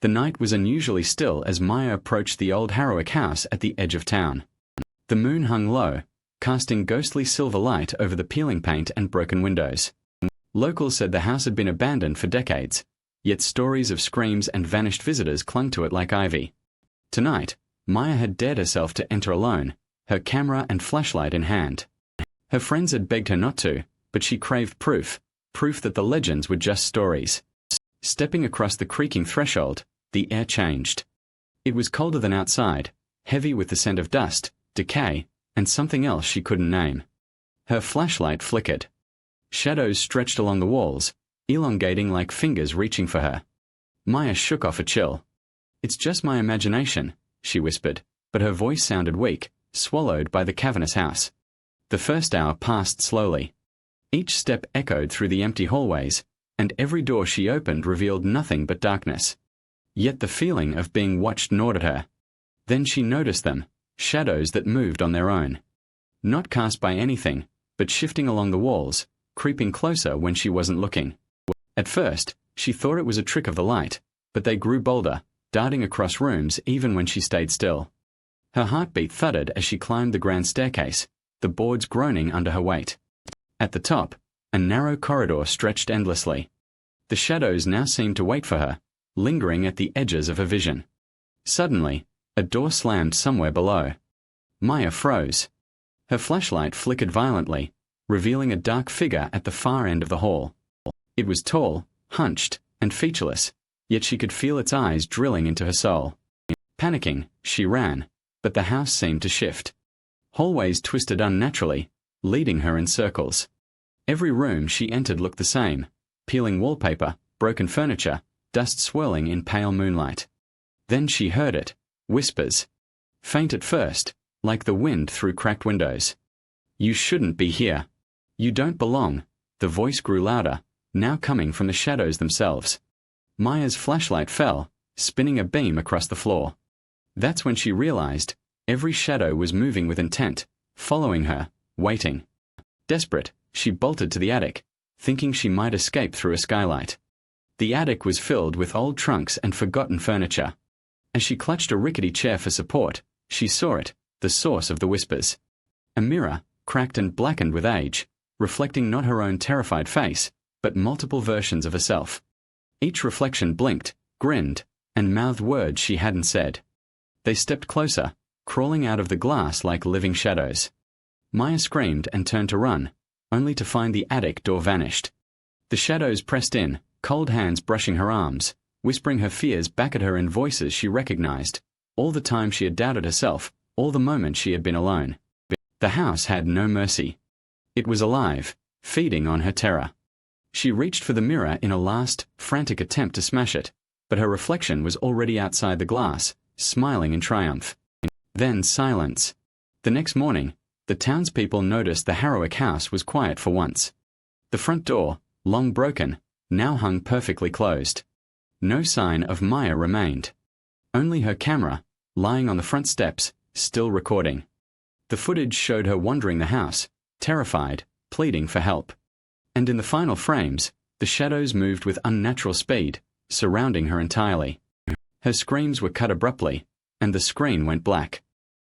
The night was unusually still as Maya approached the old Harrowick house at the edge of town. The moon hung low, casting ghostly silver light over the peeling paint and broken windows. Locals said the house had been abandoned for decades, yet stories of screams and vanished visitors clung to it like ivy. Tonight, Maya had dared herself to enter alone, her camera and flashlight in hand. Her friends had begged her not to, but she craved proof that the legends were just stories. Stepping across the creaking threshold, the air changed. It was colder than outside, heavy with the scent of dust, decay, and something else she couldn't name. Her flashlight flickered. Shadows stretched along the walls, elongating like fingers reaching for her. Maya shook off a chill. "It's just my imagination," she whispered, but her voice sounded weak, swallowed by the cavernous house. The first hour passed slowly. Each step echoed through the empty hallways, and every door she opened revealed nothing but darkness. Yet the feeling of being watched gnawed at her. Then she noticed them, shadows that moved on their own. Not cast by anything, but shifting along the walls, creeping closer when she wasn't looking. At first, she thought it was a trick of the light, but they grew bolder, darting across rooms even when she stayed still. Her heartbeat thudded as she climbed the grand staircase, the boards groaning under her weight. At the top, a narrow corridor stretched endlessly. The shadows now seemed to wait for her, lingering at the edges of her vision. Suddenly, a door slammed somewhere below. Maya froze. Her flashlight flickered violently, revealing a dark figure at the far end of the hall. It was tall, hunched, and featureless, yet she could feel its eyes drilling into her soul. Panicking, she ran, but the house seemed to shift. Hallways twisted unnaturally, leading her in circles. Every room she entered looked the same: peeling wallpaper, broken furniture, dust swirling in pale moonlight. Then she heard it, whispers. Faint at first, like the wind through cracked windows. "You shouldn't be here. You don't belong." The voice grew louder, now coming from the shadows themselves. Maya's flashlight fell, spinning a beam across the floor. That's when she realized every shadow was moving with intent, following her, waiting. Desperate, she bolted to the attic, thinking she might escape through a skylight. The attic was filled with old trunks and forgotten furniture. As she clutched a rickety chair for support, she saw it, the source of the whispers. A mirror, cracked and blackened with age, reflecting not her own terrified face, but multiple versions of herself. Each reflection blinked, grinned, and mouthed words she hadn't said. They stepped closer, crawling out of the glass like living shadows. Maya screamed and turned to run, only to find the attic door vanished. The shadows pressed in, cold hands brushing her arms, whispering her fears back at her in voices she recognized, all the time she had doubted herself, all the moments she had been alone. The house had no mercy. It was alive, feeding on her terror. She reached for the mirror in a last, frantic attempt to smash it, but her reflection was already outside the glass, smiling in triumph. Then silence. The next morning, the townspeople noticed the Harrowick house was quiet for once. The front door, long broken, now hung perfectly closed. No sign of Maya remained. Only her camera, lying on the front steps, still recording. The footage showed her wandering the house, terrified, pleading for help. And in the final frames, the shadows moved with unnatural speed, surrounding her entirely. Her screams were cut abruptly, and the screen went black.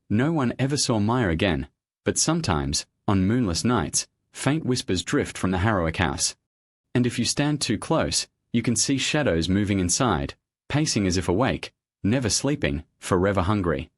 No one ever saw Maya again, but sometimes, on moonless nights, faint whispers drift from the Harrowick house. And if you stand too close, you can see shadows moving inside, pacing as if awake, never sleeping, forever hungry.